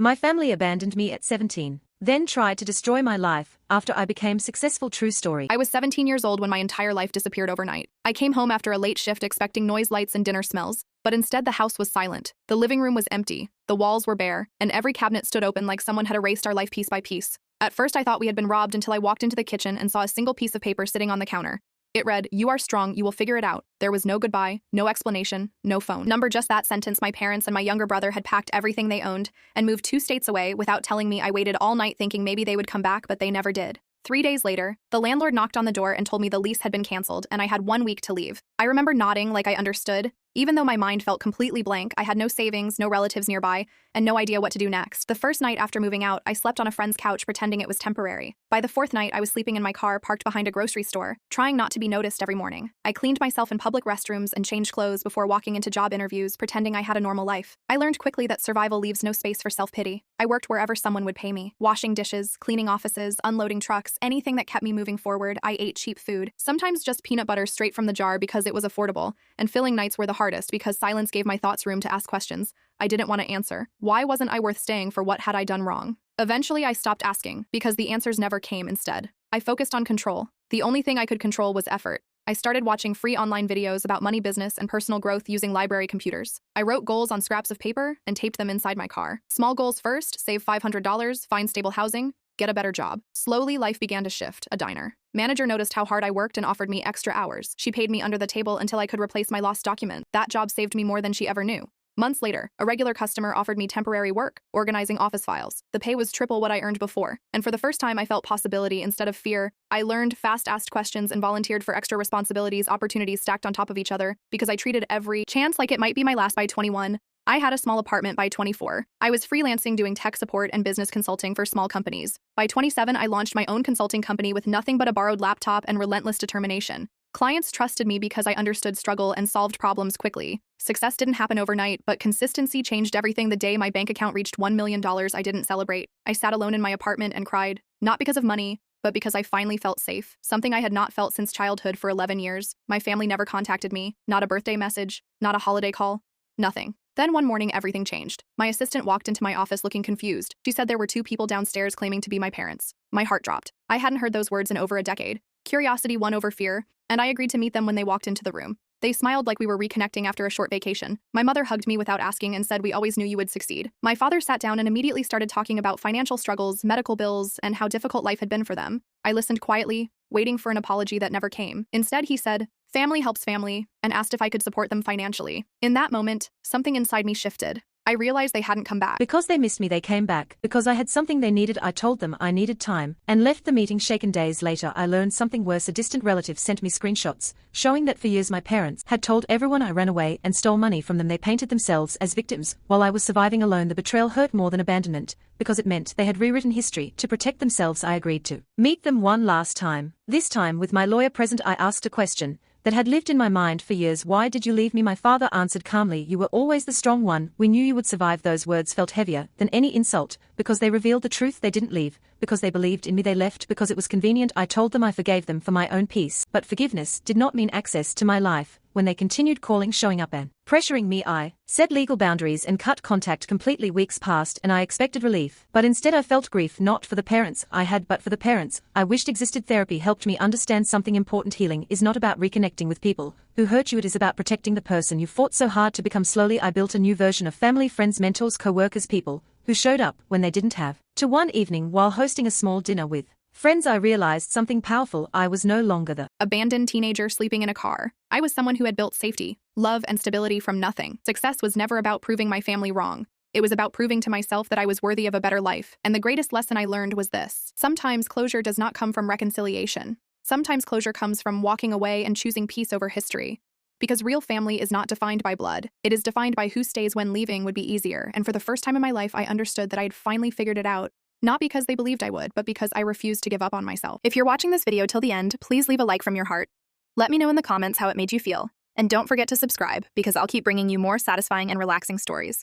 My family abandoned me at 17, then tried to destroy my life after I became successful. True story. I was 17 years old when my entire life disappeared overnight. I came home after a late shift expecting noise, lights, and dinner smells, but instead the house was silent. The living room was empty, the walls were bare, and every cabinet stood open like someone had erased our life piece by piece. At first I thought we had been robbed until I walked into the kitchen and saw a single piece of paper sitting on the counter. It read, "You are strong, you will figure it out." There was no goodbye, no explanation, no phone number. Just that sentence. My parents and my younger brother had packed everything they owned and moved 2 states away without telling me. I waited all night thinking maybe they would come back, but they never did. 3 days later, the landlord knocked on the door and told me the lease had been canceled and I had 1 week to leave. I remember nodding like I understood. Even though my mind felt completely blank, I had no savings, no relatives nearby, and no idea what to do next. The first night after moving out, I slept on a friend's couch pretending it was temporary. By the 4th night, I was sleeping in my car parked behind a grocery store, trying not to be noticed every morning. I cleaned myself in public restrooms and changed clothes before walking into job interviews, pretending I had a normal life. I learned quickly that survival leaves no space for self-pity. I worked wherever someone would pay me. Washing dishes, cleaning offices, unloading trucks, anything that kept me moving forward. I ate cheap food, sometimes just peanut butter straight from the jar because it was affordable, and filling nights were the hardest because silence gave my thoughts room to ask questions I didn't want to answer. Why wasn't I worth staying for? What had I done wrong? Eventually, I stopped asking because the answers never came. Instead, I focused on control. The only thing I could control was effort. I started watching free online videos about money, business, and personal growth using library computers. I wrote goals on scraps of paper and taped them inside my car. Small goals first: save $500, find stable housing, get a better job. Slowly, life began to shift. A diner manager noticed how hard I worked and offered me extra hours. She paid me under the table until I could replace my lost document. That job saved me more than she ever knew. Months later, a regular customer offered me temporary work, organizing office files. The pay was triple what I earned before, and for the first time I felt possibility instead of fear. I learned fast, asked questions, and volunteered for extra responsibilities. Opportunities stacked on top of each other because I treated every chance like it might be my last. By 21, I had a small apartment. By 24, I was freelancing doing tech support and business consulting for small companies. By 27, I launched my own consulting company with nothing but a borrowed laptop and relentless determination. Clients trusted me because I understood struggle and solved problems quickly. Success didn't happen overnight, but consistency changed everything. The day my bank account reached $1 million, I didn't celebrate. I sat alone in my apartment and cried, not because of money, but because I finally felt safe, something I had not felt since childhood. For 11 years, my family never contacted me, not a birthday message, not a holiday call, nothing. Then one morning, everything changed. My assistant walked into my office looking confused. She said there were 2 people downstairs claiming to be my parents. My heart dropped. I hadn't heard those words in over a decade. Curiosity won over fear, and I agreed to meet them when they walked into the room. They smiled like we were reconnecting after a short vacation. My mother hugged me without asking and said, "We always knew you would succeed." My father sat down and immediately started talking about financial struggles, medical bills, and how difficult life had been for them. I listened quietly, waiting for an apology that never came. Instead, he said, "Family helps family," and asked if I could support them financially. In that moment, something inside me shifted. I realized they hadn't come back. Because they missed me, they came back. Because I had something they needed, I told them I needed time, and left the meeting shaken. Days later, I learned something worse. A distant relative sent me screenshots, showing that for years my parents had told everyone I ran away and stole money from them. They painted themselves as victims, while I was surviving alone. The betrayal hurt more than abandonment, because it meant they had rewritten history to protect themselves. I agreed to meet them one last time. This time, with my lawyer present, I asked a question that had lived in my mind for years. "Why did you leave me?" My father answered calmly, "You were always the strong one. We knew you would survive." Those words felt heavier than any insult, because they revealed the truth. They didn't leave because they believed in me. They left because it was convenient. I told them I forgave them for my own peace. But forgiveness did not mean access to my life. When they continued calling, showing up, and pressuring me, I set legal boundaries and cut contact completely. Weeks passed and I expected relief. But instead I felt grief, not for the parents I had, but for the parents I wished existed. Therapy helped me understand something important. Healing is not about reconnecting with people who hurt you. It is about protecting the person you fought so hard to become. Slowly I built a new version of family, friends, mentors, co-workers, people who showed up when they didn't have to. One evening, while hosting a small dinner with friends, I realized something powerful. I was no longer the abandoned teenager sleeping in a car. I was someone who had built safety, love, and stability from nothing. Success was never about proving my family wrong. It was about proving to myself that I was worthy of a better life. And the greatest lesson I learned was this: sometimes closure does not come from reconciliation. Sometimes closure comes from walking away and choosing peace over history. Because real family is not defined by blood. It is defined by who stays when leaving would be easier. And for the first time in my life, I understood that I had finally figured it out. Not because they believed I would, but because I refused to give up on myself. If you're watching this video till the end, please leave a like from your heart. Let me know in the comments how it made you feel. And don't forget to subscribe, because I'll keep bringing you more satisfying and relaxing stories.